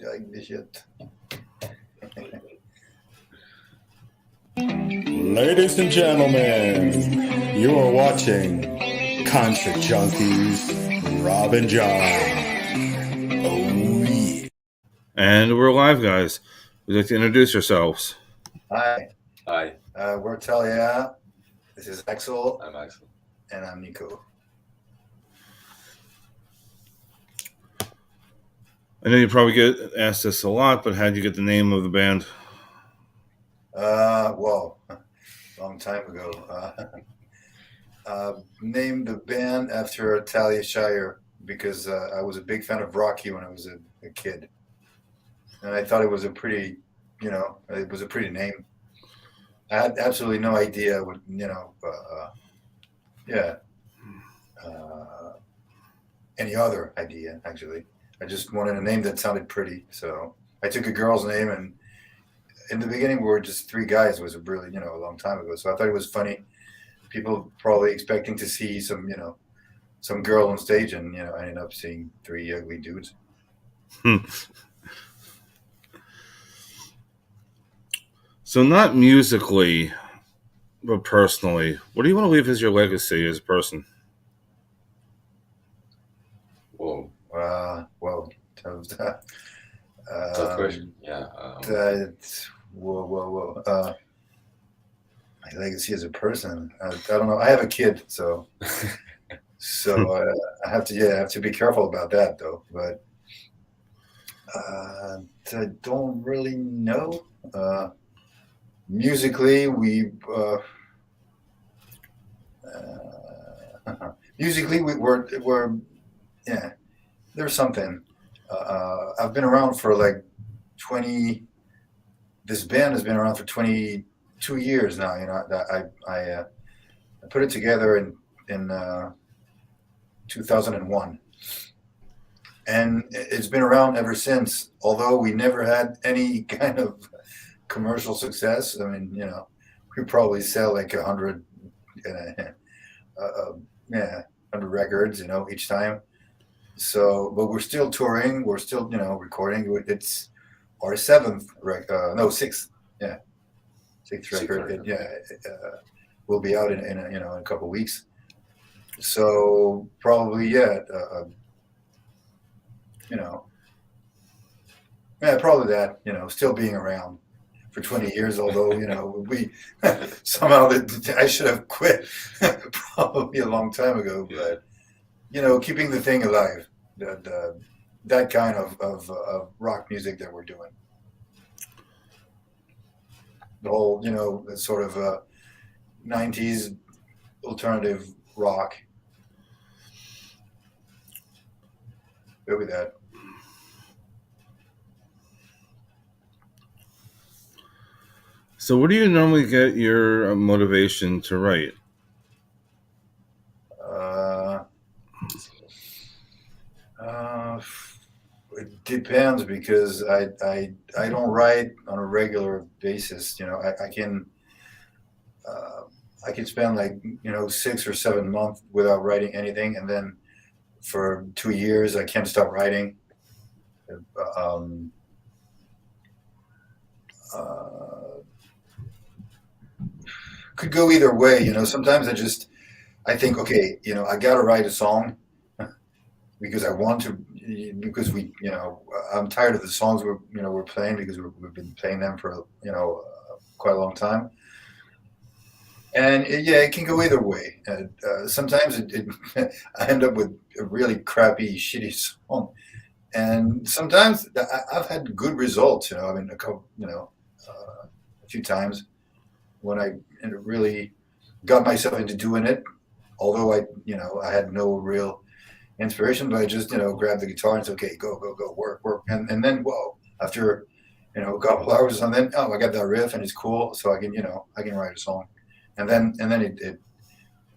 like shit. Ladies and gentlemen, you are watching Concert Junkies, Rob and John. Oh, yeah. And we're live, guys. Would you like to introduce yourselves? Hi, Hi, we're Talia. This is Axel, I'm Axel. and I'm Nico. I know you probably get asked this a lot, but how'd you get the name of the band? Well, long time ago. Named the band after Talia Shire because I was a big fan of Rocky when I was a kid, and I thought it was a pretty, it was a pretty name. I had absolutely no idea what, yeah, uh, any other idea actually. I just wanted a name that sounded pretty, so I took a girl's name, and in the beginning we were just three guys. It was a really, a long time ago, so I thought it was funny. People probably expecting to see some girl on stage, and I ended up seeing three ugly dudes. So not musically, but personally, what do you want to leave as your legacy as a person? Whoa, Well, tough question. Yeah. Whoa. My legacy as a person. I don't know. I have a kid, so I have to be careful about that though. But I don't really know. Musically, we're yeah. There's something. I've been around for like 20. This band has been around for 22 years now. I put it together in 2001, and it's been around ever since. Although we never had any kind of commercial success. I mean, we probably sell like 100, yeah, 100 records, each time. So, but we're still touring. We're still, recording. It's our sixth, yeah, sixth record. We'll be out in a couple of weeks. So probably, yeah, probably that, still being around for 20 years, although, we somehow I should have quit probably a long time ago, but, keeping the thing alive, that kind of rock music that we're doing. The whole, sort of 90s alternative rock. Go with that. So where do you normally get your motivation to write? It depends because I don't write on a regular basis. I can spend like 6 or 7 months without writing anything, and then for 2 years I can't stop writing. Um, uh, could go either way. Sometimes I think, okay, I gotta write a song because I want to, because I'm tired of the songs we're playing because we've been playing them for quite a long time. And it can go either way. Sometimes I end up with a really crappy, shitty song, and sometimes I've had good results. I mean, a few times when I really got myself into doing it. Although I had no real inspiration, but I just grabbed the guitar and said, okay, go, work, and then whoa, after a couple hours, and then I got that riff and it's cool, so I can write a song. And then it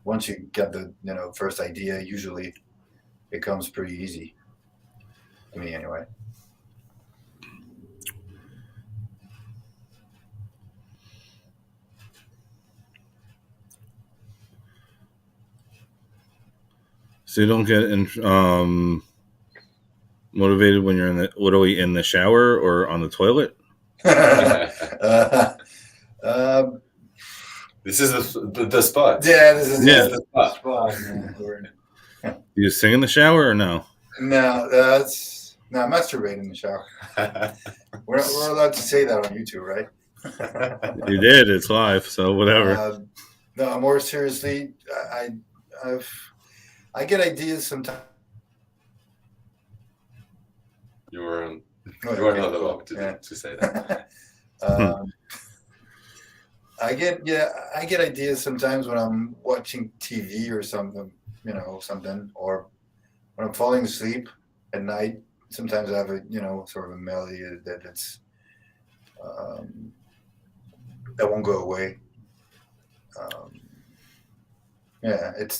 once you get the first idea, usually it comes pretty easy to me anyway. So you don't get motivated when you're literally in the shower or on the toilet? uh, um, This is the spot. yeah, this is Yeah. the spot. Man. Do you sing in the shower or no? No, that's no masturbate in the shower. We're allowed to say that on YouTube, right? You did. It's live, so whatever. No, more seriously, I get ideas sometimes. You were Oh, not allowed to say that. I get ideas sometimes when I'm watching TV or something, something, or when I'm falling asleep at night. Sometimes I have a sort of a melody that's that won't go away. Yeah, it's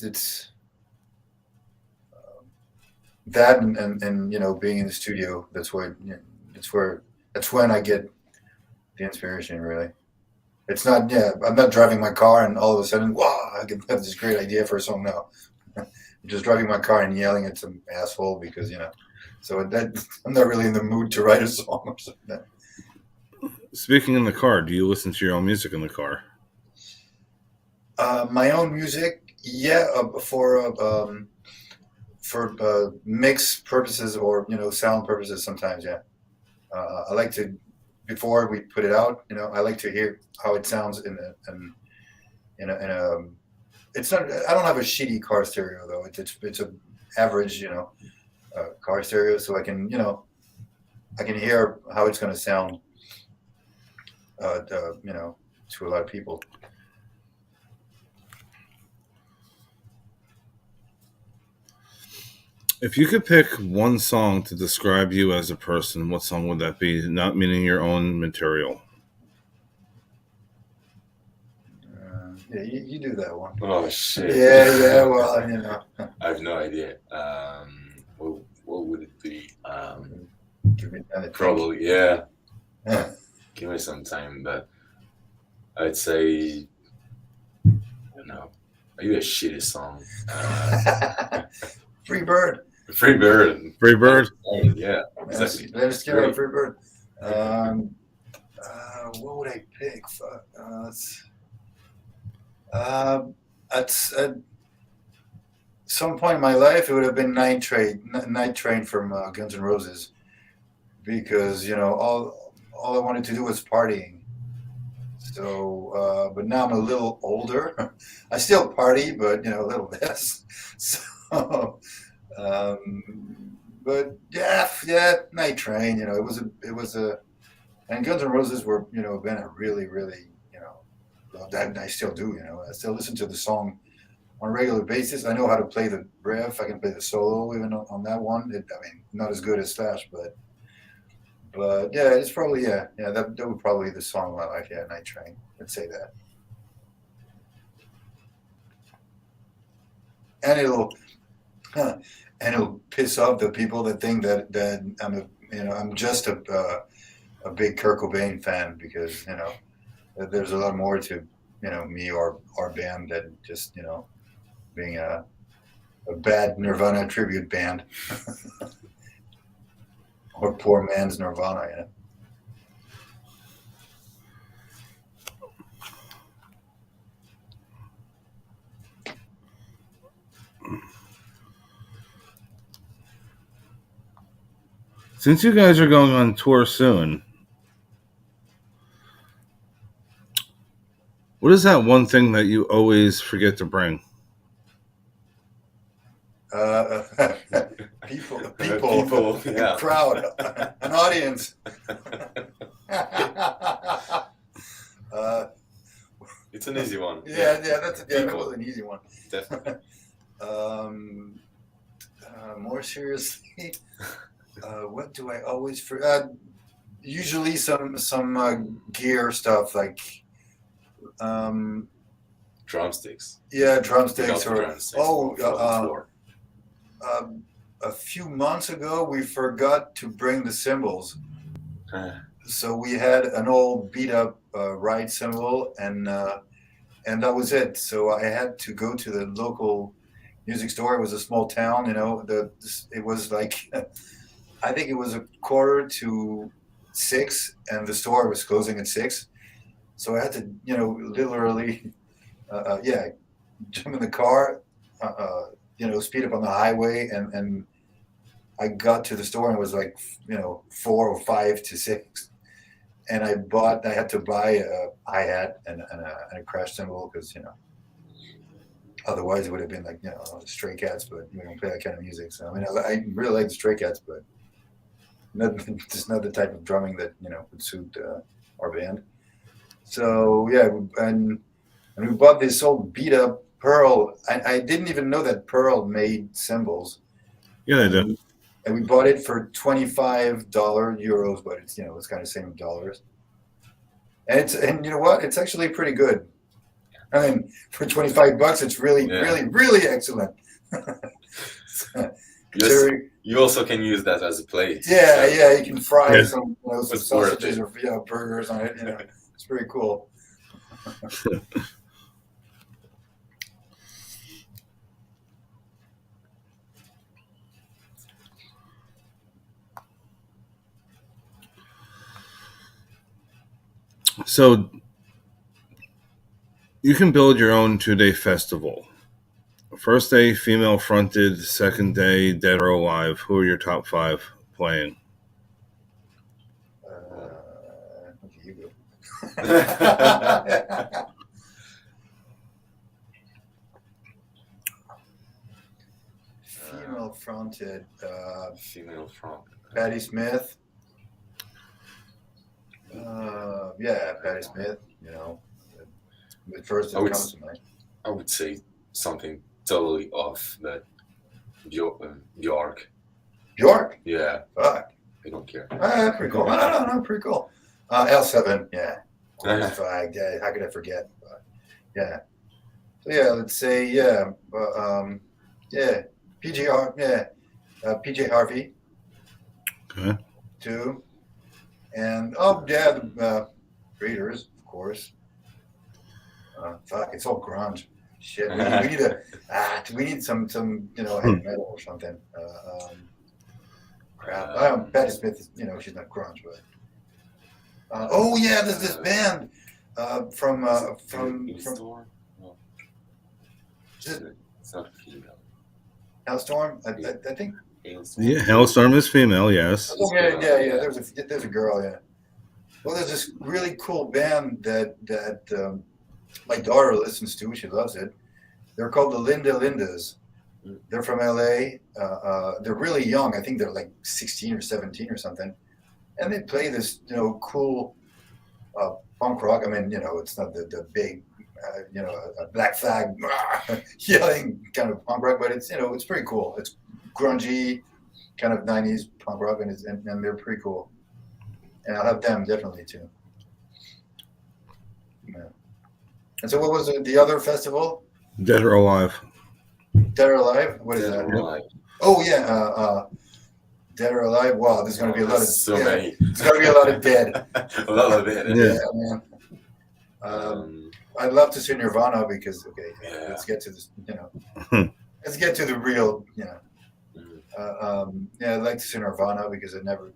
that and being in the studio. That's when I get the inspiration. Really, it's not. Yeah, I'm not driving my car and all of a sudden, wow, I can have this great idea for a song now. I'm just driving my car and yelling at some asshole because So that I'm not really in the mood to write a song or something. Speaking in the car, do you listen to your own music in the car? My own music, yeah, for mix purposes or sound purposes. Sometimes, yeah. I like to before we put it out. I like to hear how it sounds in a. It's not. I don't have a shitty car stereo though. It's a average, car stereo, so I can hear how it's going to sound. To a lot of people. If you could pick one song to describe you as a person, what song would that be? Not meaning your own material. Yeah, you do that one. Oh shit. Yeah. Well, I have no idea. What would it be? Give me time to Probably, yeah. Give me some time, but I'd say, I don't know, maybe a shitty song. Free Bird. Free Bird. Free Bird? Yeah, exactly. Let's give it a Free Bird. What would I pick? At some point in my life, it would have been Night Train from Guns N' Roses, because all I wanted to do was partying. So, but now I'm a little older. I still party, but a little less. So, but yeah, Night Train. It was a, and Guns N' Roses were been a really that I still do. I still listen to the song on a regular basis. I know how to play the riff. I can play the solo even on that one. Not as good as Slash, but yeah, it's probably that would probably be the song of my life. Yeah, Night Train. I'd say that. And it'll piss off the people that think that I'm just a big Kurt Cobain fan, because there's a lot more to me or our band than just being a bad Nirvana tribute band or poor man's Nirvana. Since you guys are going on tour soon, what is that one thing that you always forget to bring? People, yeah. Crowd, an audience. It's an easy one. Yeah, that was an easy one. Definitely. More seriously, what do I always forget? Usually some gear stuff like drumsticks. Yeah, drumsticks Drumsticks a few months ago we forgot to bring the cymbals. So we had an old beat up ride cymbal, and that was it. So I had to go to the local music store. It was a small town, it was like I think it was 5:45, and the store was closing at 6. So I had to, literally, yeah, jump in the car, speed up on the highway, and I got to the store and it was like, 4 or 5 to 6. And I had to buy a hi-hat and a crash cymbal because, otherwise it would have been like, Stray Cats, but we don't play that kind of music. So, I mean, I really like the Stray Cats, but just not the type of drumming that, would suit our band. So, yeah, and we bought this old beat up Pearl. I didn't even know that Pearl made cymbals. Yeah, they do. And we bought it for €25, but it's it's kind of same in dollars. And you know what? It's actually pretty good. I mean, for $25, it's really, really, really excellent. You also can use that as a plate. Yeah, you can fry some It's sausages or burgers on it. It's pretty cool. So you can build your own 2-day festival. First day, female fronted. Second day, dead or alive. Who are your top 5 playing? Okay, you go. Female fronted. Female front. Patti Smith. Yeah, Patti Smith. The first that comes to mind. I would say something totally off, but Bjork. Bjork? Yeah. Fuck. I don't care. Pretty cool. No, pretty cool. L7, yeah. Flag, yeah. How could I forget? Yeah. So yeah, let's say yeah. PJ Harvey. Okay. 2. And the Breeders, of course. Fuck, it's all grunge. Shit, we need some heavy metal or something. Crap. Patti Smith is, she's not grunge, but. There's this band from. Hailstorm? No. It's not female. Hailstorm? I think. Hailstorm. Yeah, Hailstorm is female, yes. Yeah. There's a girl, yeah. Well, there's this really cool band that my daughter listens to. She loves it. They're called the Lindas. They're from LA. They're really young. I think they're like 16 or 17 or something. And they play this, cool punk rock. I mean, it's not the big, a Black Flag yelling kind of punk rock, but it's, it's pretty cool. It's grungy, kind of 90s punk rock, and they're pretty cool. And I'll have them definitely too. Yeah. And so, what was the other festival? Dead or alive. Dead or Alive? What is Dead that? or Alive. Oh yeah, Dead or Alive. Wow, there's going to be a lot of many. There's going to be a lot of dead. A lot of it. Yeah. Man. I'd love to see Nirvana because let's get to this. Let's get to the real. I'd like to see Nirvana because I never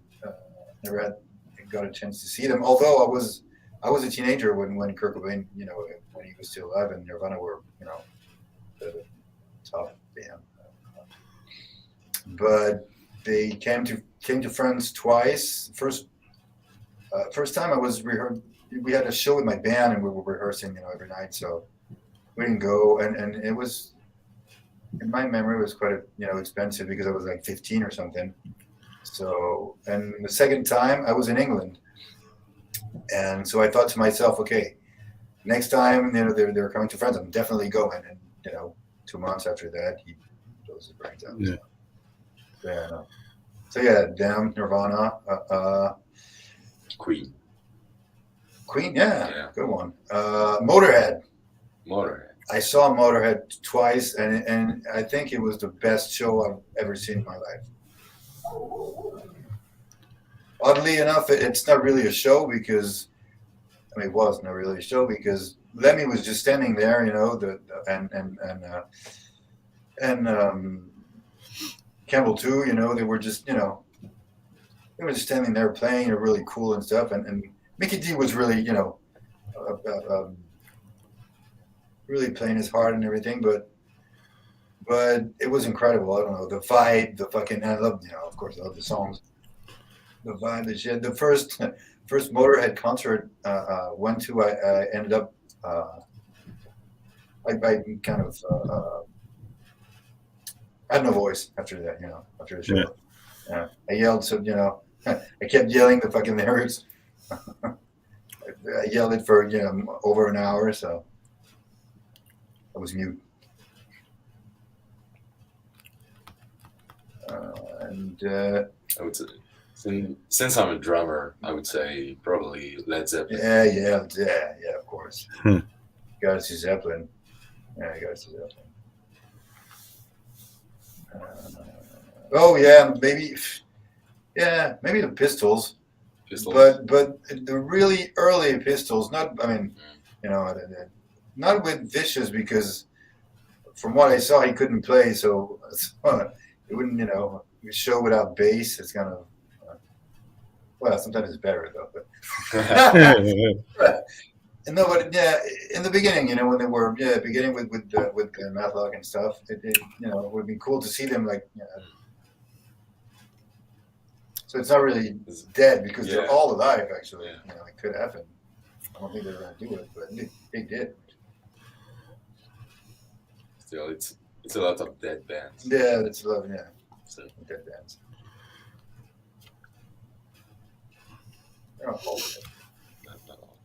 got a chance to see them. Although I was a teenager when Kurt Cobain, when he was still alive, and Nirvana were, the top band. But they came to France twice. First time I was we had a show with my band and we were rehearsing, every night. So we didn't go, and it was, in my memory, it was quite expensive because I was like 15 or something. So, and the second time I was in England, and so I thought to myself, okay, next time they're coming to France, I'm definitely going. And 2 months after that, he blows his brains out. Yeah. So yeah, them, Nirvana, Queen, yeah, good one. Motorhead. I saw Motorhead twice, and I think it was the best show I've ever seen in my life. Oddly enough, it's not really a show because, it was not really a show because Lemmy was just standing there, and Campbell too, they were just, they were just standing there playing, and really cool and stuff. And Mickey D was really, really playing his heart and everything, but it was incredible. I don't know, the vibe, the fucking. I love, of course, I love the songs, the vibe, the shit. The first Motorhead concert went to, I ended up. I kind of had no voice after that, after the show. Yeah. I yelled, so I kept yelling the fucking lyrics. I yelled it for over an hour, so I was mute. I would say, since I'm a drummer, I would say probably Led Zeppelin. Yeah, of course. Gotta see Zeppelin. Yeah, I gotta see Zeppelin. Oh yeah, maybe the Pistols. But the really early Pistols, not, I mean, not with Vicious, because from what I saw he couldn't play, so it wouldn't, show without bass. It's kind of well, sometimes it's better though. But no, but yeah, in the beginning, when they were beginning with Matlock and stuff, it would be cool to see them like. So it's not really dead because they're all alive. Actually, it could happen. I don't think they're going to do it, but they did. Still, it's a lot of dead bands. Yeah, that's a lot. Yeah, so, dead bands. They're not all dead. Not all.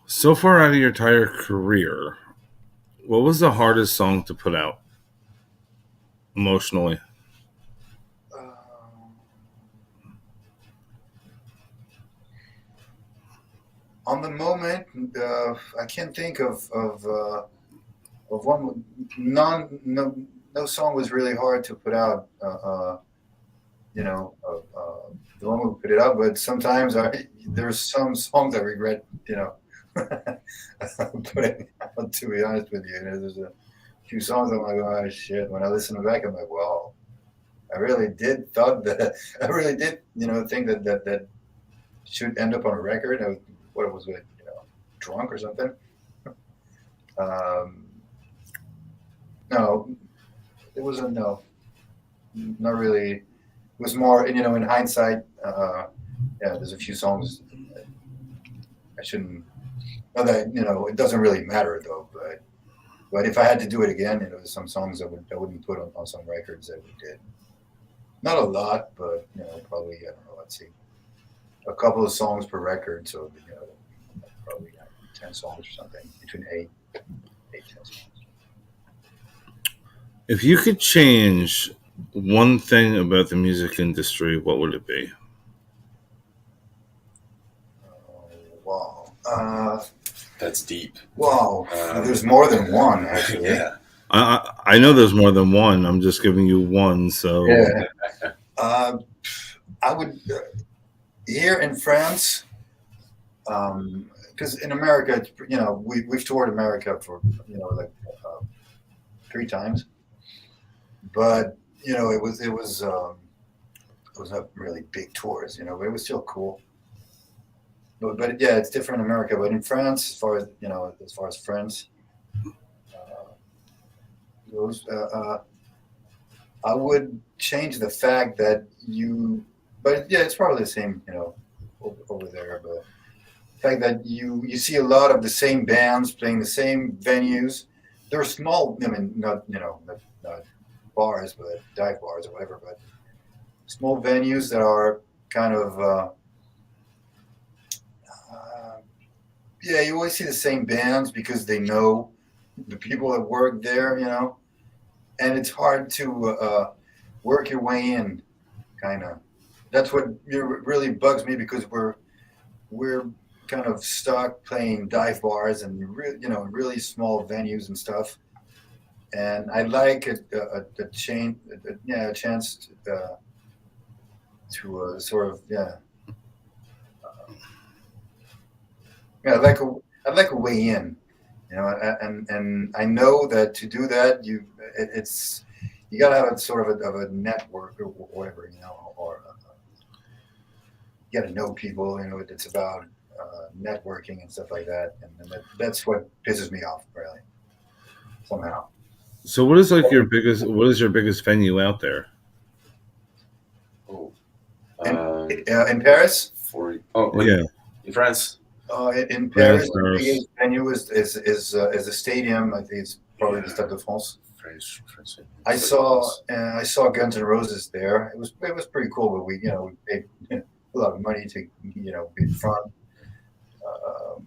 So far out of your entire career, what was the hardest song to put out emotionally? On the moment, I can't think of one. No song was really hard to put out. The one we put it out, but sometimes there's some songs I regret. Putting out. To be honest with you, there's a few songs I'm like, oh shit. When I listen back, I'm like, wow, I really did think that should end up on a record. What was it? Drunk or something? No, it wasn't. No, not really. It was more, in hindsight. There's a few songs I shouldn't. Not that it doesn't really matter though. But if I had to do it again, there's some songs I wouldn't put on some records that we did. Not a lot, but probably, I don't know. Let's see, a couple of songs per record, so probably 10 songs or something, between 8, 10 songs. If you could change one thing about the music industry, what would it be? Wow. That's deep. Wow. There's more than one, actually. Yeah. I know there's more than one. I'm just giving you one. So yeah. I would here in France, because in America, we've toured America for like 3 times, but it was not really big tours, but it was still cool. But yeah, it's different in America. But in France, as far as France goes, I would change the fact that but yeah, it's probably the same, over there. But the fact that you see a lot of the same bands playing the same venues. They're small. I mean, not bars, but dive bars or whatever. But small venues that are kind of. Yeah, you always see the same bands because they know the people that work there, and it's hard to work your way in, kind of. That's what really bugs me, because we're kind of stuck playing dive bars and really small venues and stuff. And I like a chance to sort of I'd like a way in, and I know that to do that, you got to have a sort of a network or whatever, or you got to know people. It's about networking and stuff like that, and that's what pisses me off, really, somehow. So what is like your biggest? What is your biggest venue out there? Oh, In, um, in Paris, 40. Oh, wait, Yeah, in France. in France, Paris, the Paris. biggest venue is a stadium. I think it's probably the Stade de France. French. I saw Guns N' Roses there. It was pretty cool, but we paid a lot of money to be in front. Um,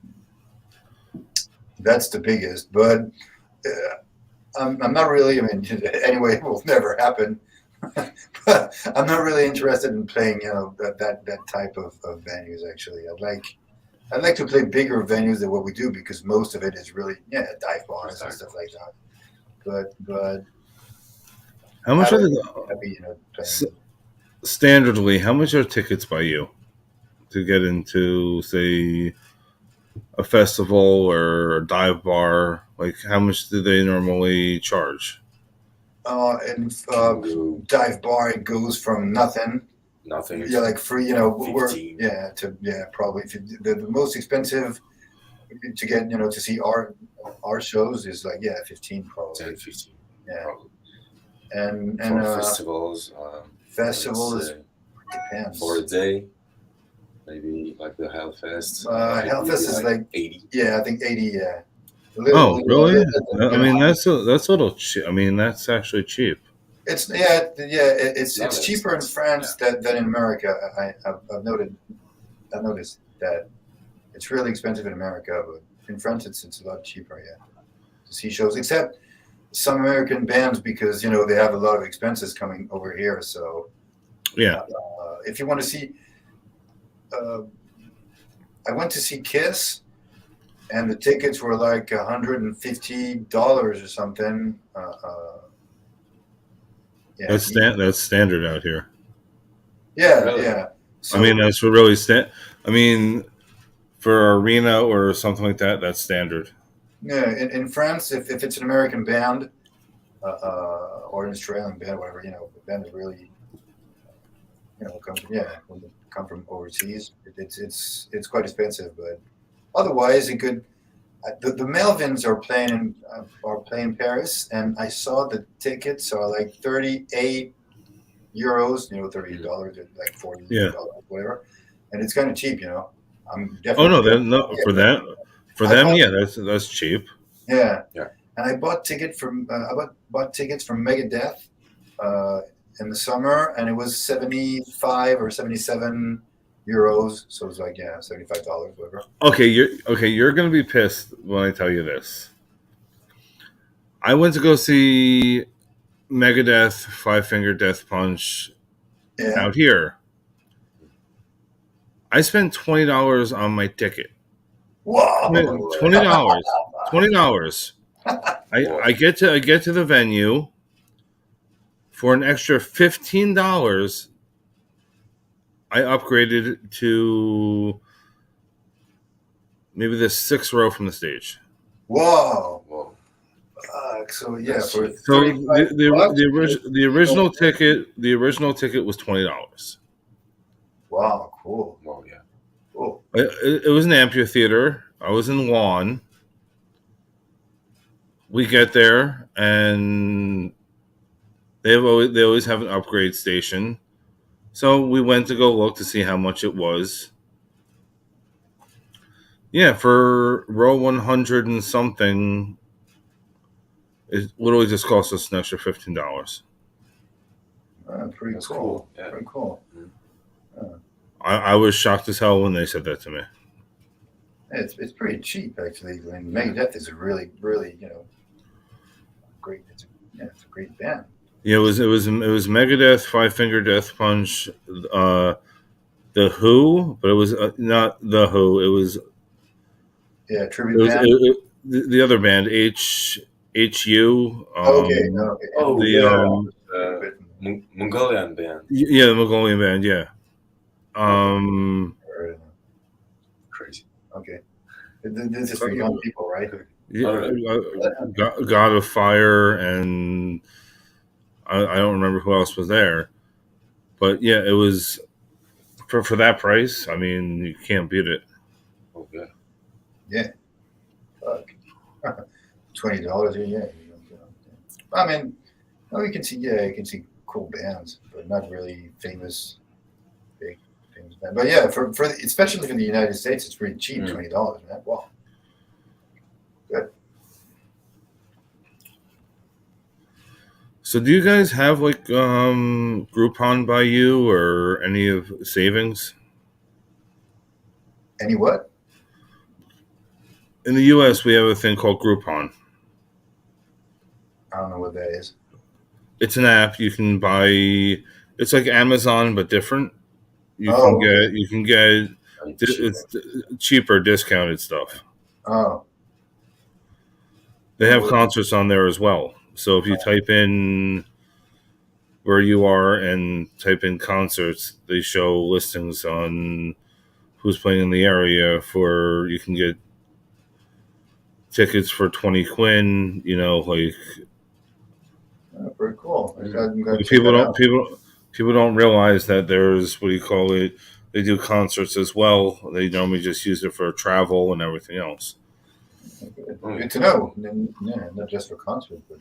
that's the biggest, but I'm not really. I mean, anyway, it will never happen. But I'm not really interested in playing, that type of venues. Actually, I'd like to play bigger venues than what we do because most of it is really dive bars and stuff like that. But How much I are would be the happy, s- playing. standardly? How much are tickets by you to get into, say, a festival or a dive bar? Like, how much do they normally charge? And Can go dive bar, it goes from nothing. nothing. Yeah, like free. We're 15. probably the most expensive to get to see our shows is like 15 probably. 10, 15. Yeah, Probably. and For festivals, festivals let's say for a depends. day, maybe like the Hellfest, maybe Hellfest is like 80. I think 80. Yeah, Oh, really? I yeah. mean, that's a little cheap. I mean, that's actually cheap. It's it's It's not it's that cheaper in expensive. France Yeah. than in America. I've noticed that it's really expensive in America, but in France it's a lot cheaper. Yeah, to see shows, except some American bands because they have a lot of expenses coming over here. So Yeah, if you want to see, uh, I went to see Kiss, and the tickets were like $150 or something. Yeah, that's standard out here. yeah, Really? yeah. I mean, So that's really I mean, for arena or something like that, that's standard. yeah, in France, if it's an American band or an Australian band, whatever, the band is really, when they come from overseas, it's quite expensive. But otherwise, it could. The Melvins are playing Paris, and I saw the tickets are like 38 euros, $38, like Yeah. $40, whatever, and it's kind of cheap. I'm Oh no, definitely. then no Yeah, for that for I them. bought. Yeah, that's cheap. Yeah, Yeah. and I bought tickets from Megadeth uh, in the summer, and it was 75 or 77 euros. So it was like $75, whatever. You're gonna be pissed when I tell you this. I went to go see Megadeth Five Finger Death Punch Yeah. out here. I spent $20 on my ticket. Whoa. $20. $20. Whoa. I get to the venue for an extra $15. I upgraded to maybe the sixth row from the stage. Whoa. Whoa. So That's for cheap. So 35 bucks. the original ticket was $20. Wow. Cool. Whoa, yeah. Cool. It was an amphitheater. I was in Lawn. We get there and they always have an upgrade station. So we went to go look to see how much it was. Yeah, for row 100 and something, it literally just cost us an extra $15. Pretty That's cool. cool. Yeah. Pretty cool. I was shocked as hell when they said that to me. It's pretty cheap actually. I mean, Megadeth is a really really great. It's a great band. Yeah, it was Megadeth, Five Finger Death Punch, the Who, but it was not the Who. It was Yeah, it tribute was band. the other band HU. Okay, okay. Oh, The Mongolian band. yeah, the Mongolian band. Yeah. Crazy. Okay. This is for young people, right? Yeah, Oh, God of Fire and I don't remember who else was there, but yeah, it was for that price. I mean, you can't beat it. Oh yeah. Yeah. Fuck. $20. Yeah. I mean, oh, you can see. Yeah, you can see cool bands, but not really big famous band. But yeah, for especially for the United States, it's pretty cheap. Mm. $20, man. Wow. Good. So, do you guys have like Groupon by you or any of savings? Any what? In the U.S., we have a thing called Groupon. I don't know what that is. It's an app you can buy. It's like Amazon but different. Oh, okay. You can get I'm cheap. it's cheaper discounted stuff. Oh, They oh, have concerts on there as well. So if you type in where you are and type in concerts, they show listings on who's playing in the area. For you can get tickets for 20 quid. You know, like very cool. I'm gonna check people that don't out. people don't realize that there's what do you call it? They do concerts as well. They normally just use it for travel and everything else. Good to know. Yeah, not just for concerts, but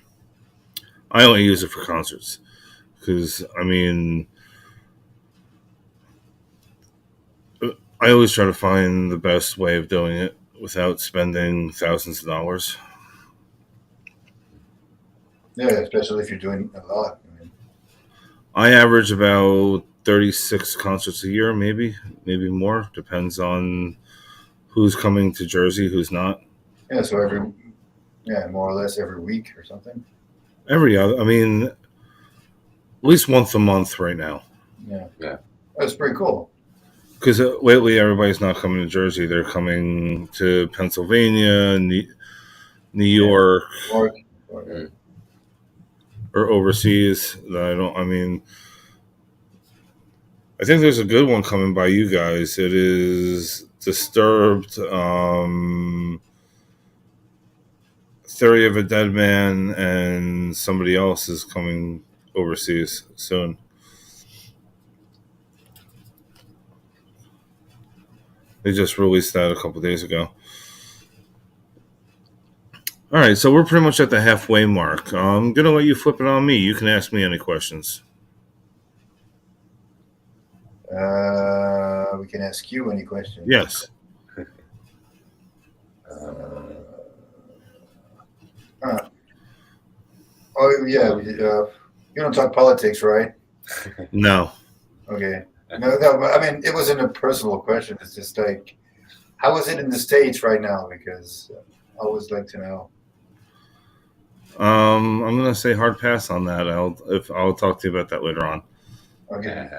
I only use it for concerts because I mean I always try to find the best way of doing it without spending thousands of dollars. yeah, especially if you're doing a lot. I mean, I average about 36 concerts a year, maybe more. Depends on who's coming to Jersey, who's not. yeah, so more or less every week or something. Every other, I mean, at least once a month right now. Yeah, Yeah. that's pretty cool. Because lately everybody's not coming to Jersey; they're coming to Pennsylvania, New York, Or, Mm. or overseas. I don't. I mean, I think there's a good one coming by you guys. It is Disturbed, Theory of a Dead Man, and somebody else is coming overseas soon. They just released that a couple days ago. All right, so we're pretty much at the halfway mark. I'm gonna let you flip it on me. You can ask me any questions. we can ask you any questions. Yes. Huh. Oh yeah, you don't talk politics, right? No. Okay. No. But I mean, it wasn't a personal question. It's just like, how is it in the States right now? Because I always like to know. I'm gonna say hard pass on that. I'll talk to you about that later on. Okay.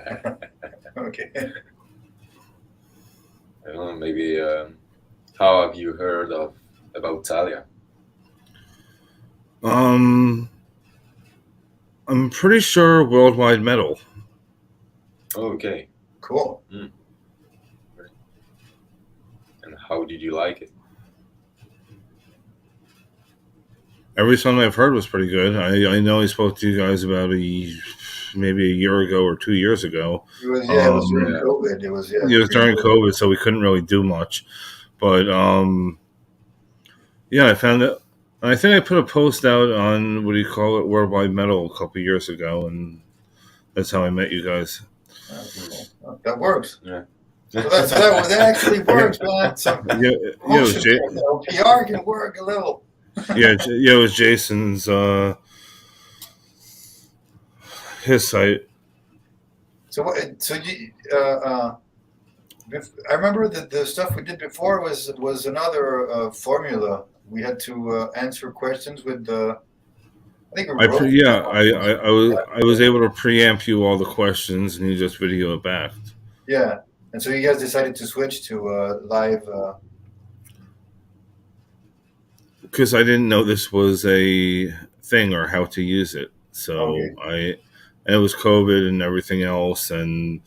Okay. I don't know, maybe how have you heard of about Talia? Um, I'm pretty sure Worldwide Metal. Okay. Cool. Mm. And how did you like it? Every song I've heard was pretty good. I know I spoke to you guys about maybe a year ago or 2 years ago. It was during Yeah. COVID. It was It was during COVID, so we couldn't really do much. But yeah, I found it. I think I put a post out on what do you call it, Worldwide Metal, a couple years ago, and that's how I met you guys. Cool. That works. Yeah. So that actually works, man. Some Yeah, it was PR can work a little. yeah, it was Jason's his site. So what? So you, I remember that the stuff we did before was another formula. We had to answer questions with I think we wrote. I was able to preamp you all the questions, and you just video it back. Yeah, and so you guys decided to switch to live. Because I didn't know this was a thing or how to use it. So Okay. and it was COVID and everything else, and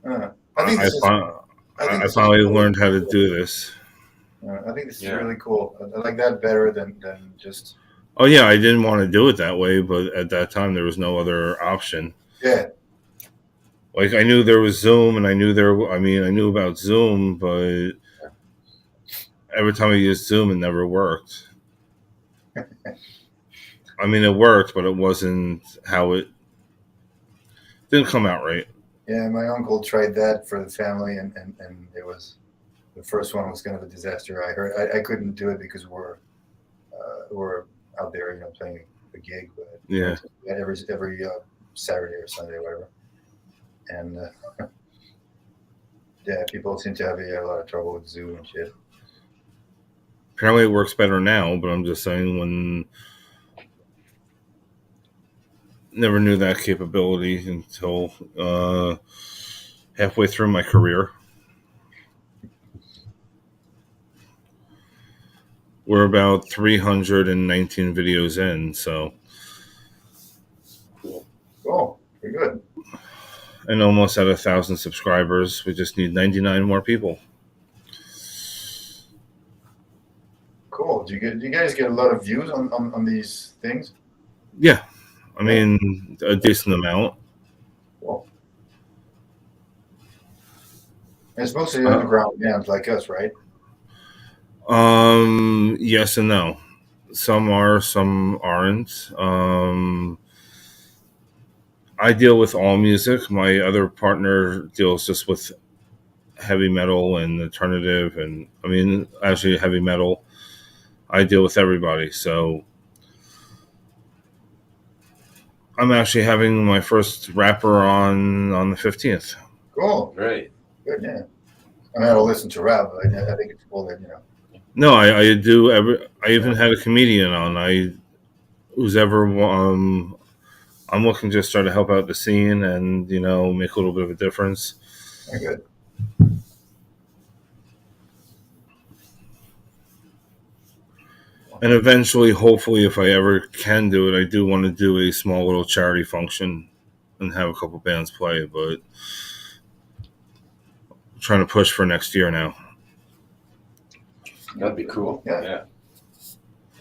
I think I, this is. I think I this is finally really learned how to cool. do this. I think this is Yeah. really cool. I like that better than just Oh yeah, I didn't want to do it that way, but at that time there was no other option. Yeah. Like I knew there was Zoom, and I knew I knew about Zoom, but every time I used Zoom, it never worked. I mean, it worked, but it wasn't how it didn't come out right. Yeah, my uncle tried that for the family, and it was the first one was kind of a disaster. I heard I couldn't do it because we're out there, playing a gig, but Yeah. every Saturday or Sunday, or whatever. And yeah, people seem to have a lot of trouble with Zoom and shit. Apparently, it works better now, but I'm just saying when never knew that capability until halfway through my career. We're about 319 videos in, so Oh, pretty good. and almost at 1,000 subscribers. We just need 99 more people. Cool. Do you guys get a lot of views on these things? Yeah, I mean a decent amount. Cool. It's mostly underground bands like us, right? Yes and no. Some are, some aren't. I deal with all music. My other partner deals just with heavy metal and alternative, and I mean, actually, heavy metal. I deal with everybody. So I'm actually having my first rapper on the 15th. Cool. Right. Good. Yeah. I mean, I don't listen to rap, but I think it's cool that No, I do. I even had a comedian on. Who's ever I'm looking to just try to help out the scene and make a little bit of a difference. Very good. And eventually, hopefully, if I ever can do it, I do want to do a small little charity function and have a couple bands play. But I'm trying to push for next year now. That'd be cool. Yeah.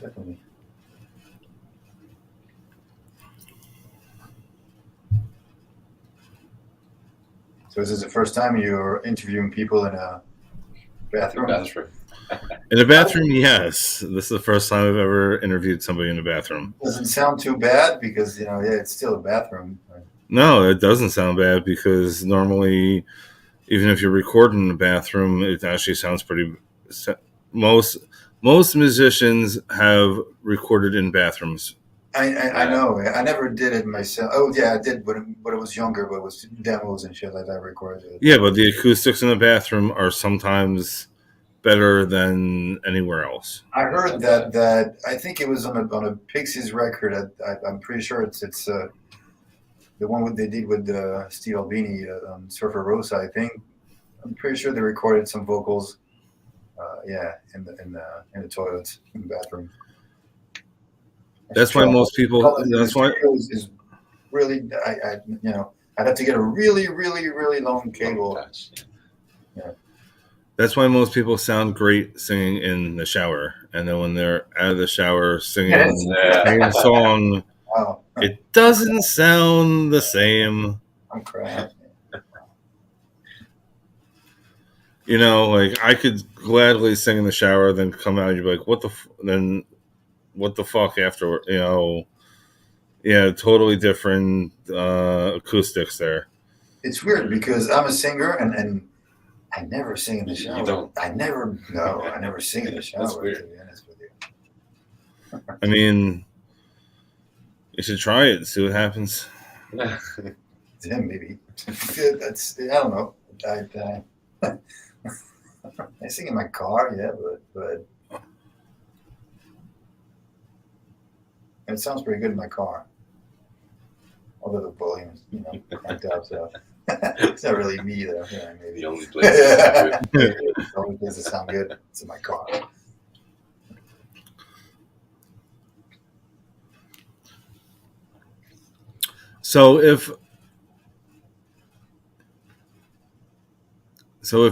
Definitely. So is this the first time you're interviewing people in a bathroom? That's right. In the bathroom, yes. This is the first time I've ever interviewed somebody in the bathroom. Doesn't sound too bad because it's still a bathroom. No, it doesn't sound bad because normally, even if you're recording in the bathroom, it actually sounds pretty. Most musicians have recorded in bathrooms. I know. I never did it myself. Oh yeah, I did, but it was younger. But it was demos and shit like that recorded. Yeah, but the acoustics in the bathroom are sometimes better than anywhere else. I heard that I think it was on a Pixies record. I'm pretty sure it's the one they did with Steve Albini on Surfer Rosa. I think I'm pretty sure they recorded some vocals. In the toilets in the bathroom. That's why most people. That's why is really. I'd have to get a really long cable. Yeah. That's why most people sound great singing in the shower, and then when they're out of the shower singing the same song, Wow. it doesn't sound the same. I'm crying. Like I could gladly sing in the shower, then come out and you'd be like, what the fuck afterward? Yeah, totally different acoustics there. It's weird because I'm a singer and I never sing in the shower. You don't? I never sing in the shower. That's weird. To be honest with you. I mean, you should try it and see what happens. Yeah, maybe. That's I don't know. I sing in my car, yeah, but it sounds pretty good in my car. Although the volume is cranked up, so it's not really me though. Yeah, maybe The only place. the only place that sound good is in my car. So if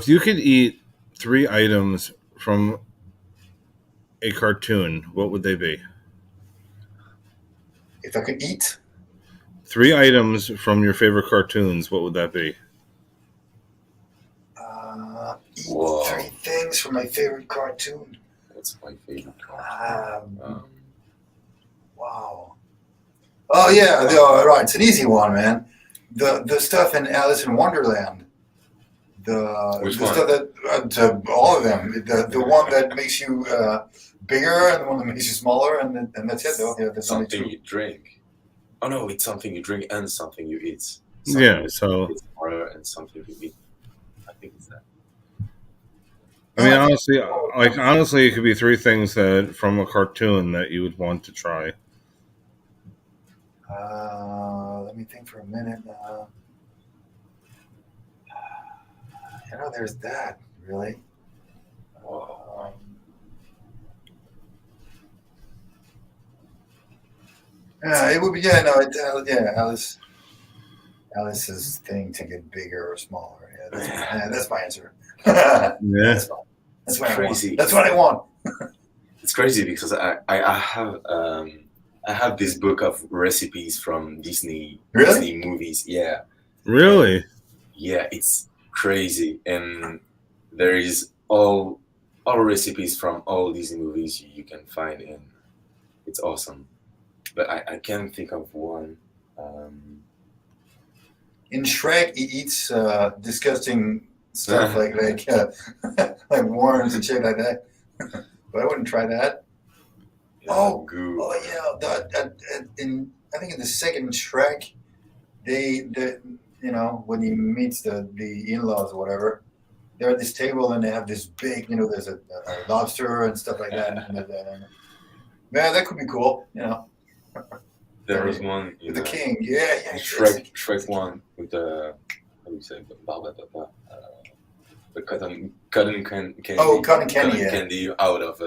you could eat 3 items from a cartoon, what would they be? If I could eat, 3 items from your favorite cartoons, what would that be? eat Whoa. 3 things from my favorite cartoon. What's my favorite cartoon? Wow. Oh yeah, right. It's an easy one, man. The stuff in Alice in Wonderland. Which The one? stuff that all of them. The one that makes you bigger and the one that makes you smaller, and that's it. Though, yeah, that's only Something 2. you drink. Oh no, it's something you drink and something you eat. Yeah, so It's water and something you eat. I think it's that. I mean, honestly, it could be 3 things that from a cartoon that you would want to try. Let me think for a minute. There's that really. Whoa. It would be yeah. Alice's thing to get bigger or smaller. Yeah, that's my answer. Yeah. That's what crazy. I want. That's what I want. It's crazy because I have this book of recipes from Disney movies. Yeah. Really? Yeah, it's crazy, and there is all recipes from all Disney movies you can find, and it's awesome. But I can't think of one. In Shrek, he eats disgusting stuff like like worms and shit like that. But I wouldn't try that. Goo. Oh yeah. I think in the second Shrek, when he meets the in-laws or whatever, they're at this table and they have this big, there's a lobster and stuff like that. Yeah, that could be cool. There was one with the king. Yeah. Shrek one with the how do you say the cotton candy. Oh, cotton candy. Candy out of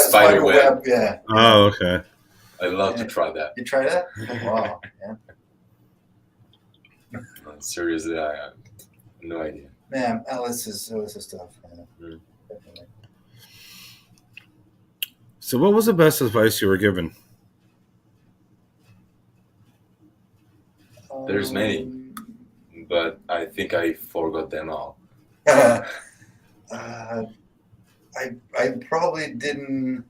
spider web. Yeah. Oh, okay. I'd love to try that. You try that? Wow. Yeah. Seriously, I have no idea. Man, Alice's stuff. Mm. Definitely. So, what was the best advice you were given? There's many, but I think I forgot them all. I probably didn't.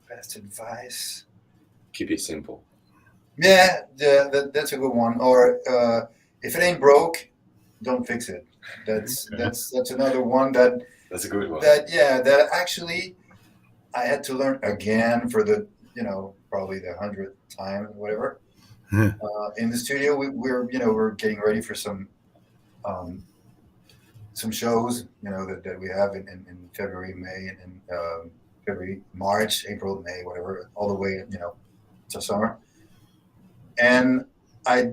Best advice. Keep it simple. Yeah, that's a good one. Or if it ain't broke, don't fix it. That's another one That's a good one. That actually I had to learn again for the probably the 100th time, whatever. In the studio, we're getting ready for some shows, that we have in February, May, and February, March, April, May, whatever, all the way, to summer. And I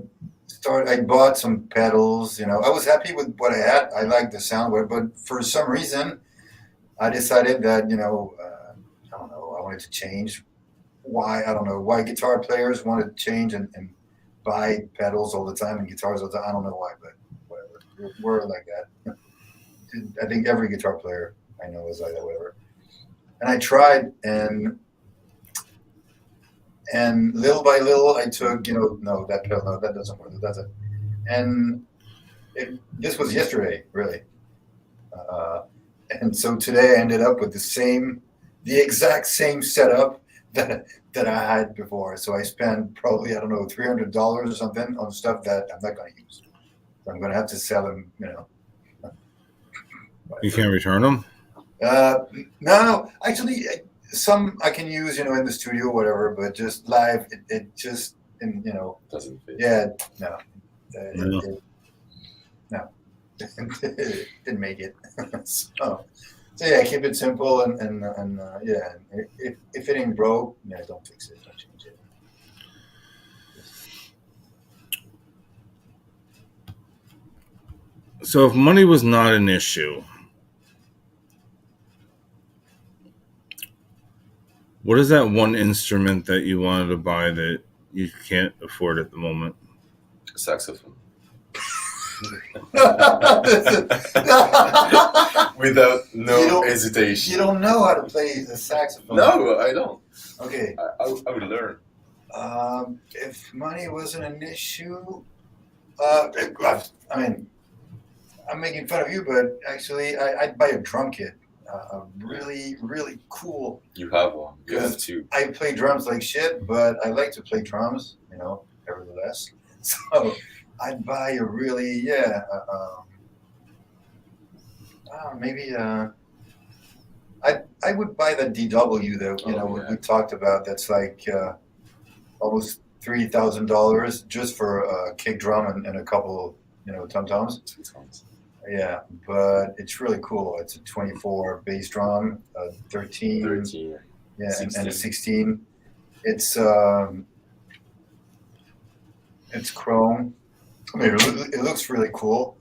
bought some pedals. I was happy with what I had. I liked the sound, but for some reason, I decided that I don't know. I wanted to change. Why? I don't know why guitar players want to change and buy pedals all the time and guitars all the time. I don't know why, but whatever. We're like that. I think every guitar player I know is like that, whatever. And I tried, and little by little, I took, no, that pedal, no, that doesn't work, that doesn't. And this was yesterday, really. And so today I ended up with the exact same setup that I had before. So I spent probably, I don't know, $300 or something on stuff that I'm not going to use. So I'm going to have to sell them, You can't return them? No, actually, some I can use, in the studio, or whatever. But just live, it just, doesn't fit. Yeah, no, no, didn't make it. So yeah, keep it simple and yeah. If it ain't broke, don't fix it. Don't change it. So if money was not an issue, what is that one instrument that you wanted to buy that you can't afford at the moment? Saxophone. Without You no don't- hesitation. You don't know how to play the saxophone. No, I don't. Okay. I would learn. If money wasn't an issue, I mean, I'm making fun of you, but actually, I'd buy a drum kit. Really, really cool. You have one. You have Because two. I play drums like shit, but I like to play drums, nevertheless. So I'd buy a really, maybe I would buy the DW that we talked about. That's like almost $3,000 just for a kick drum and a couple tom toms. Yeah, but it's really cool. It's a 24 bass drum, 13, 13. yeah, and a 16. 16. It's chrome. I mean, it looks really cool,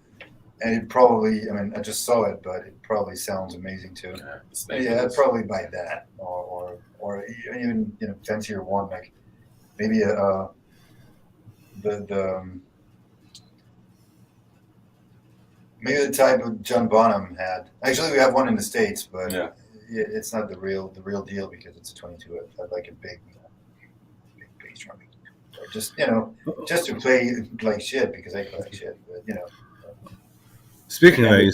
and it probably. I mean, I just saw it, but it probably sounds amazing too. Yeah, I'd probably buy that, or even fancier one, like maybe maybe the type of John Bonham had. Actually, we have one in the States, but it's not the real deal because it's a 22. I'd like a big bass drum, or just just to play like shit because I play like shit. But Speaking of that, you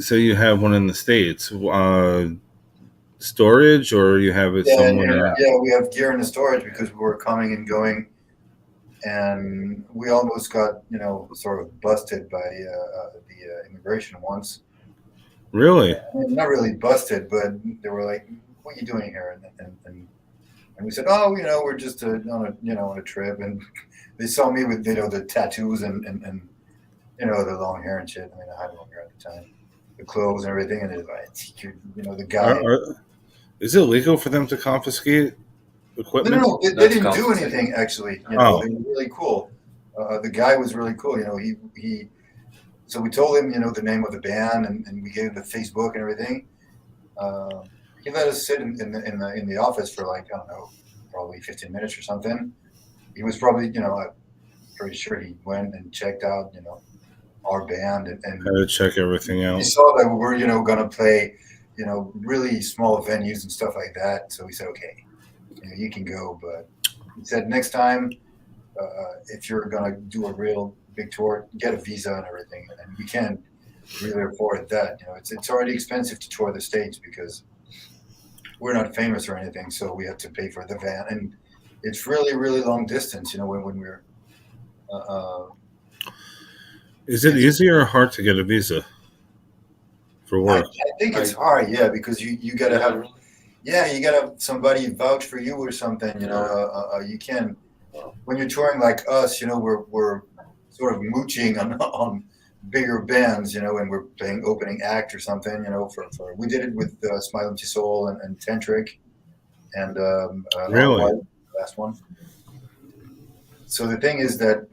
said you have one in the States. Storage, or you have it somewhere? Yeah, we have gear in the storage because we were coming and going, and we almost got sort of busted by the immigration once. Really? I mean, not really busted, but they were like, "What are you doing here?" And we said, "Oh, we're just on a trip." And they saw me with the tattoos and the long hair and shit. I mean, I had long hair at the time, the clothes and everything, and they're like, the guy. Is it legal for them to confiscate equipment? No, they didn't do anything actually. They were really cool. The guy was really cool. He. So we told him, the name of the band, and we gave him the Facebook and everything. He let us sit in the office for like, I don't know, probably 15 minutes or something. He was probably, I'm pretty sure he went and checked out, our band and had to check everything out. He saw that we were, going to play, really small venues and stuff like that. So he said, okay, you can go, but he said next time, if you're going to do a real big tour, get a visa and everything, and we can't really afford that. It's already expensive to tour the States because we're not famous or anything, so we have to pay for the van, and it's really, really long distance. When we're. Is it easy or hard to get a visa for work? I think it's hard, yeah, because you gotta have, you gotta have somebody vouch for you or something. You can, when you're touring like us, we're sort of mooching on bigger bands, and we're playing opening act or something, for we did it with Smile Empty Soul and Tantric, and really last one. So the thing is that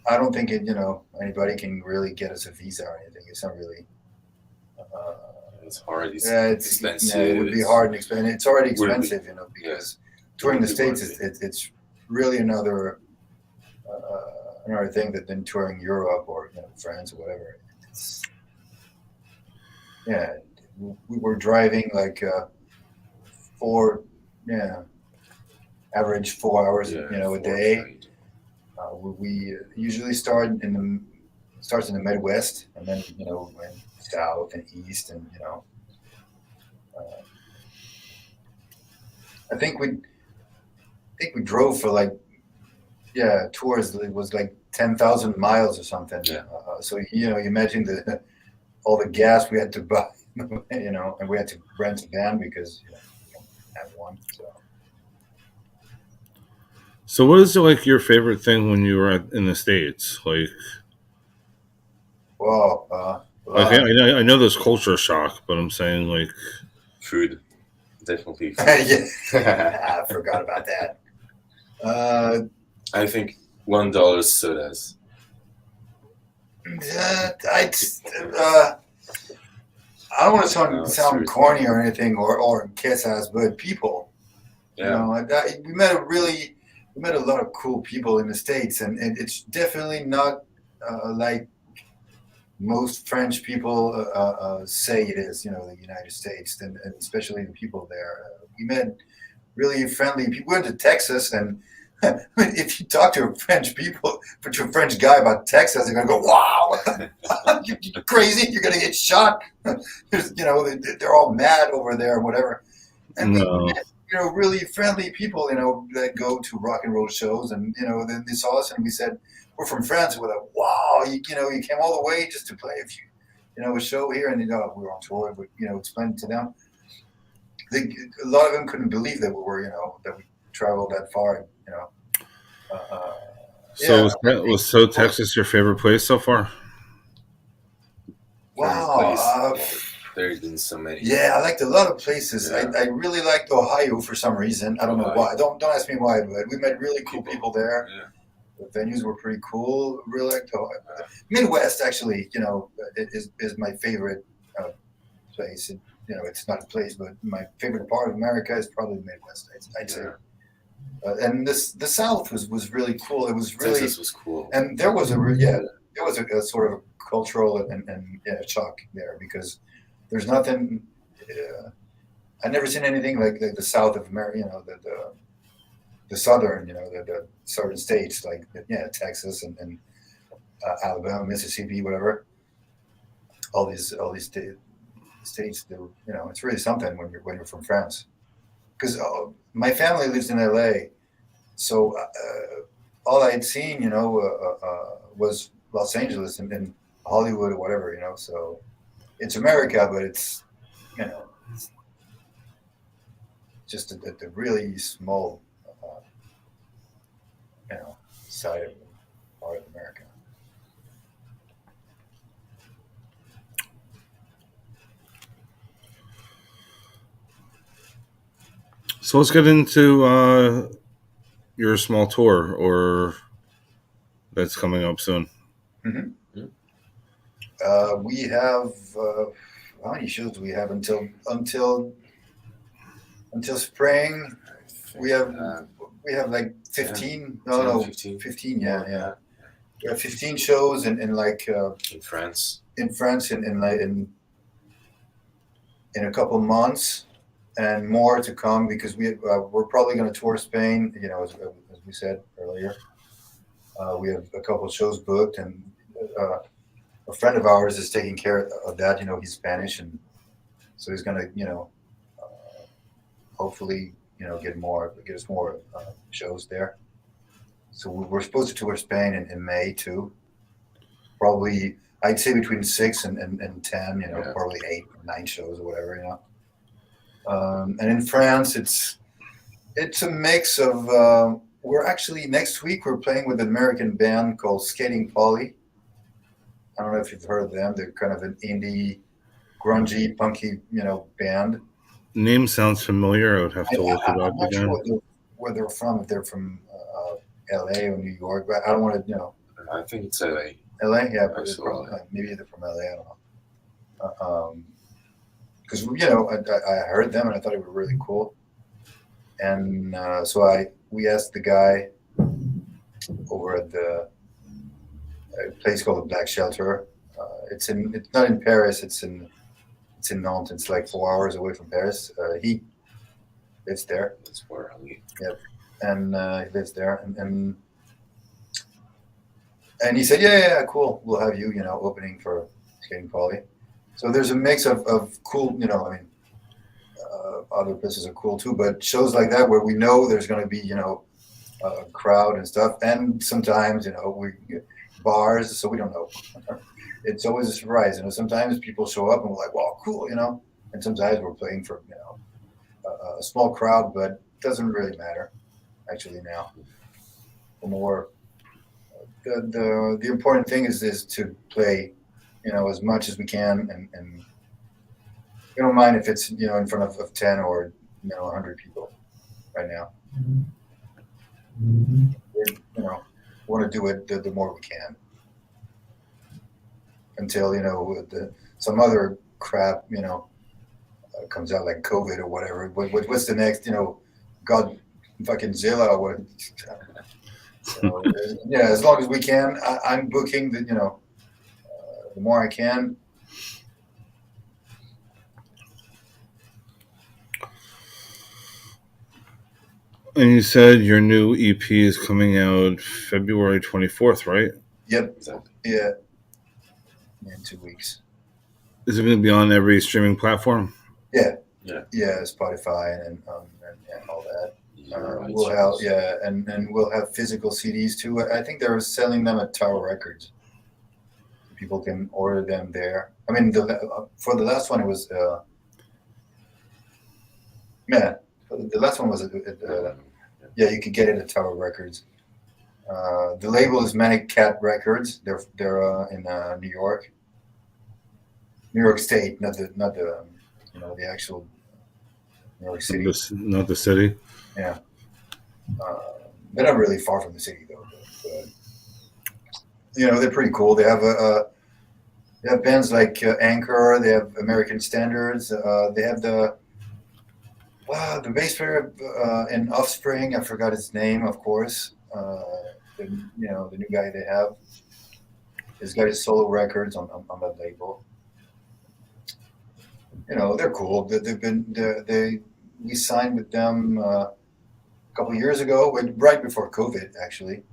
I don't think anybody can really get us a visa or anything. It's not really. It's hard. It's expensive. Yeah, it would be hard and expensive. It's already expensive, because touring the States it's really another thing than touring Europe or France or whatever. We were driving like average 4 hours a day. We usually starts in the Midwest, and then went south and east, and I think we drove for like tours. It was like 10,000 miles or something. So you imagine all the gas we had to buy, and we had to rent a van because we don't have one. So what is like your favorite thing when you were in the States? Like, I know there's culture shock, but I'm saying like food, definitely. Food. I forgot about that. I think $1 sodas. I don't want to sound corny or anything or kiss ass, but people. We met a really we met a lot of cool people in the States, and it's definitely not like most French people say it is. You know, the United States, and especially the people there. We met really friendly people. We went to Texas, and if you talk to a French people, to a French guy about Texas, they're gonna go, "Wow, you're crazy! You're gonna get shot." You know, they're all mad over there, and whatever. And we No. met, really friendly people, that go to rock and roll shows, and then they saw us, and we said, "We're from France." We're like, "Wow, you came all the way just to play a show here," and we were on tour, but explained to them. They, a lot of them couldn't believe that we traveled that far. So Yeah. was Texas your favorite place so far? Favorite Wow. place? There's been so many. Yeah, I liked a lot of places. Yeah. I really liked Ohio for some reason. I don't know why. Don't ask me why, but we met really cool people there. Yeah. The venues were pretty cool. Really liked Ohio. Midwest, actually, is my favorite place. It's not a place, but my favorite part of America is probably the Midwest. I'd say. And the South was really cool. It was really Texas was cool. and there was a sort of a cultural and shock there, because there's nothing. I've never seen anything like the South of America. The southern, the southern states, like Texas and Alabama, Mississippi, whatever. All these states. It's really something when you're from France. Because my family lives in LA, so all I had seen, was Los Angeles and Hollywood or whatever, So it's America, but it's, it's just a really small, side of part of America. So let's get into your small tour, or that's coming up soon. Mm-hmm. We have how many shows do we have until spring? We have like 15. No, 15. Yeah. We have 15 shows in like in France. In France, in a couple months, and more to come, because we're probably going to tour Spain. As we said earlier, we have a couple shows booked, and a friend of ours is taking care of that. He's Spanish, and so he's going to hopefully get us more shows there. So we're supposed to tour Spain in May too. Probably, I'd say between 6 and 10. Probably 8 or 9 shows or whatever. And in France, it's a mix of. We're actually next week we're playing with an American band called Skating Polly. I don't know if you've heard of them. They're kind of an indie, grungy, punky, band. Name sounds familiar. I would have to look it up I'm not again. sure where they're from. If they're from L.A. or New York, but I don't want to. I think it's L.A. L.A. Yeah, but maybe they're from L.A. I don't know. Because I heard them and I thought they were really cool, and so we asked the guy over at the place called the Black Shelter. It's not in Paris. It's in Nantes. It's like 4 hours away from Paris. He lives there. That's where I live. Yep, and he lives there, and he said, yeah, cool. We'll have you, opening for Skating Polly. So there's a mix of cool, other places are cool too, but shows like that where we know there's going to be, a crowd and stuff, and sometimes, we bars, so we don't know. It's always a surprise, Sometimes people show up and we're like, "Wow, cool," and sometimes we're playing for, a small crowd, but it doesn't really matter, actually now. The more the important thing is to play, as much as we can, and we don't mind if it's in front of 10 or 100 people right now. We want to do it the more we can until some other crap comes out, like COVID or whatever. What's the next? God fucking Zilla or what. So yeah, as long as we can, I'm booking the the more I can. And you said your new EP is coming out February 24th, right? Yep. Exactly. Yeah. In 2 weeks. Is it going to be on every streaming platform? Yeah. Yeah. Yeah. Spotify and all that. You're right. We'll have and we'll have physical CDs too. I think they're selling them at Tower Records. People can order them there. I mean, for the last one, it was the last one was yeah, you could get it at Tower Records. The label is Manic Cat Records. They're in New York State, not the the actual New York City. Not the city. Yeah, they're not really far from the city though. But they're pretty cool. They have bands like Anchor. They have American Standards. They have the bass player in Offspring. I forgot his name, of course. The new guy they have. He's got his solo records on that label. They're cool. We signed with them a couple of years ago, right before COVID, actually.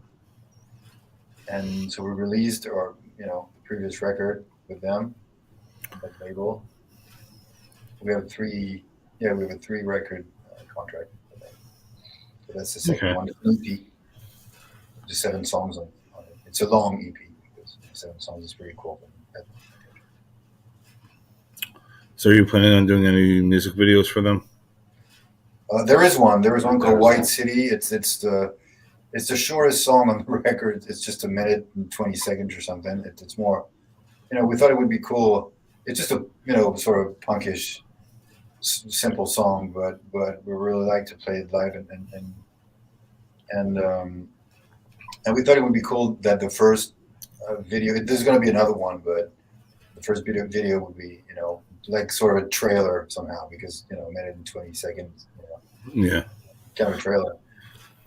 And so we released the previous record with them, that label. We have a 3-record contract with them. So that's the second one. It's an EP. Just 7 songs on it. It's a long EP because 7 songs is pretty cool. So are you planning on doing any music videos for them? There is one. There is one called White City. It's the shortest song on the record. It's just 1 minute and 20 seconds or something. It's more, we thought it would be cool. It's just a sort of punkish, simple song, but we really like to play it live and we thought it would be cool that the first video. There's going to be another one, but the first video would be like sort of a trailer somehow because 1 minute and 20 seconds. Yeah. Kind of a trailer.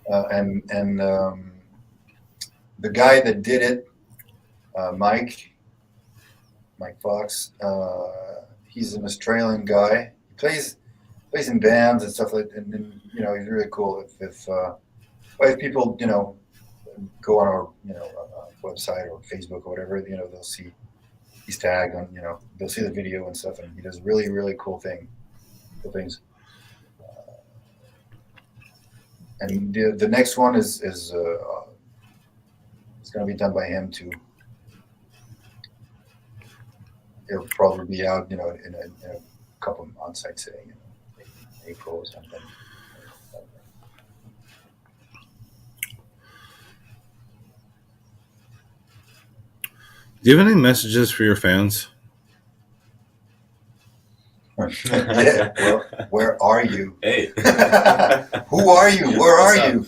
And the guy that did it, Mike Fox, he's an Australian guy. He plays in bands and stuff like that. And he's really cool. If people, go on our, website or Facebook or whatever, they'll see he's tagged on, they'll see the video and stuff. And he does really, really cool things. And the next one is it's going to be done by him too. It'll probably be out, in a couple of months, I'd say, maybe April or something. Do you have any messages for your fans? Yeah, well, where are you? Hey. Who are you? Where are you?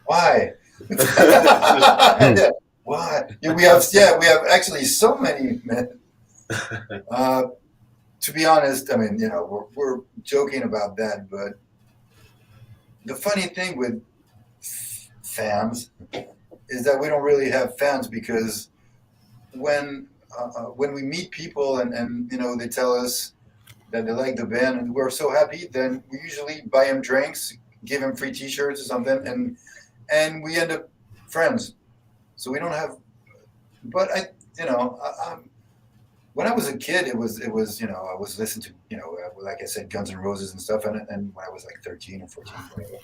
Why? Why? Yeah, we have actually so many men. To be honest, I mean, we're joking about that, but the funny thing with fans is that we don't really have fans because when we meet people and they tell us that they like the band and we're so happy, then we usually buy them drinks, give them free T-shirts or something, and we end up friends. So we don't have. But when I was a kid, it was I was listening to like I said, Guns N' Roses and stuff, and when I was like 13 or 14, whatever.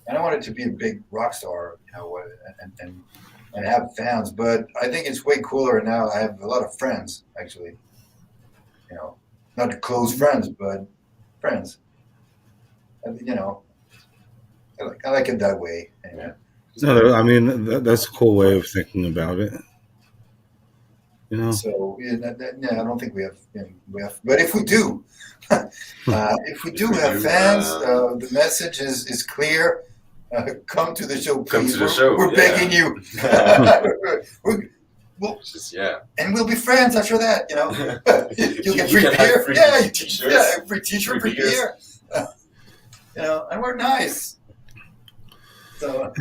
And I wanted to be a big rock star, and have fans. But I think it's way cooler now. I have a lot of friends, actually. Not close friends, but friends. And, I like it that way. Anyway. No, I mean that's a cool way of thinking about it. So I don't think we have. But if we do, if we do have fans, the message is clear. Come to the show, please. Come to the show. We're begging you. Well, Just yeah. and we'll be friends after that. You know, you'll get You free can have beer. free Yeah, t-shirts, yeah, free T-shirt, free free beers. beer. You know, and we're nice. So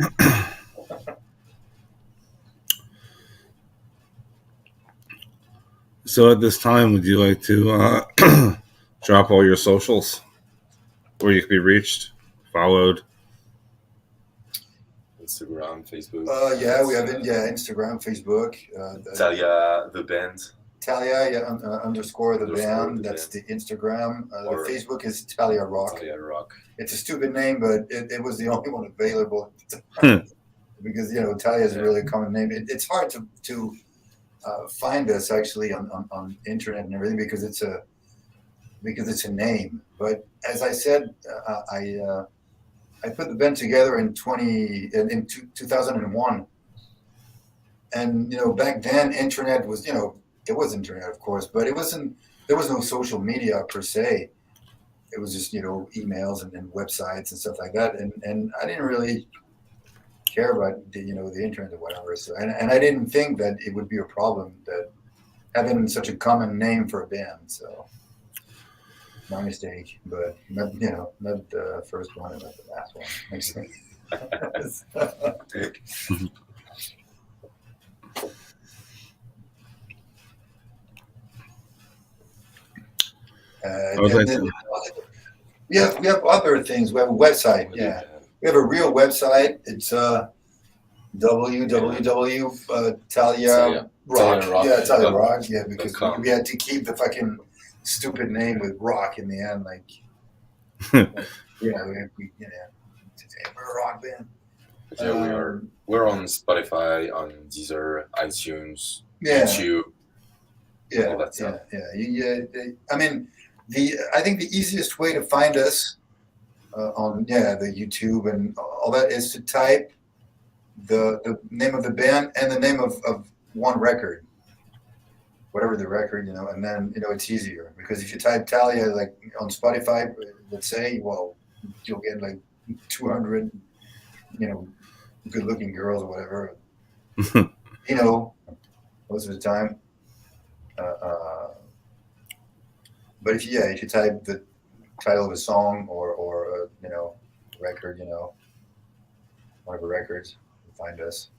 So at this time, would you like to drop all your socials where you can be reached, followed? Instagram, Facebook. yeah, we have Instagram, Facebook. Talia the band. Talia, underscore the Underscore band. the That's band. the Instagram. The Or Facebook is Talia Rock. Talia Rock. It's a stupid name, but it was the only one available Hmm. because Talia is a Yeah. really common name. It's hard to find us actually on internet and everything because it's a name. But as I said, I put the band together in 2001, and back then internet was it was internet, of course, but it wasn't. There was no social media per se. It was just emails and websites and stuff like that, and I didn't really care about the internet or whatever. So and I didn't think that it would be a problem that having such a common name for a band. So my mistake, but not not the first one and not the last one. Actually. And then we have other things. We have a website. Yeah, we have a real website. It's www.Talia Rock. Yeah, Talia Rock. Yeah, because we had to keep the fucking stupid name with rock in the end. Like, we're a rock band. Yeah, we're on Spotify, on Deezer, iTunes, Yeah. YouTube. Yeah, all that stuff. I mean, I think the easiest way to find us on the YouTube and all that is to type the name of the band and the name of one record, whatever the record, and then it's easier because if you type Talia like on Spotify, let's say, well, you'll get like 200, good-looking girls or whatever, most of the time. But if you type the title of a song or record, one of the records, you'll find us.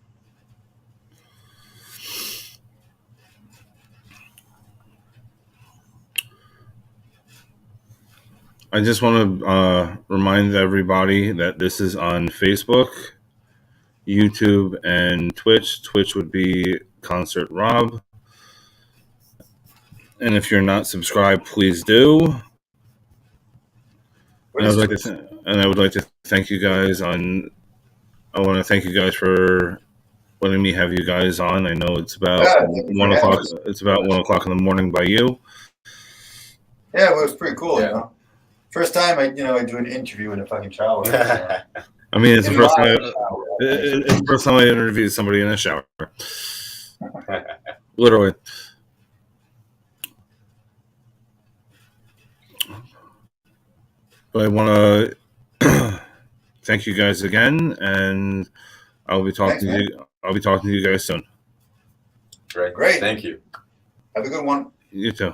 I just want to remind everybody that this is on Facebook, YouTube, and Twitch. Twitch would be Concert Rob. And if you're not subscribed, please do. And I would like to thank you guys I want to thank you guys for letting me have you guys on. I know it's about 1 o'clock. It's about 1 o'clock in the morning by you. Yeah, well, it was pretty cool. First time I do an interview in a fucking shower. I mean, it's the first time. It's the first time I interviewed somebody in a shower. Literally. But I want to thank you guys again, and I'll be talking to you. I'll be talking to you guys soon. Great. Thank you. Have a good one. You too.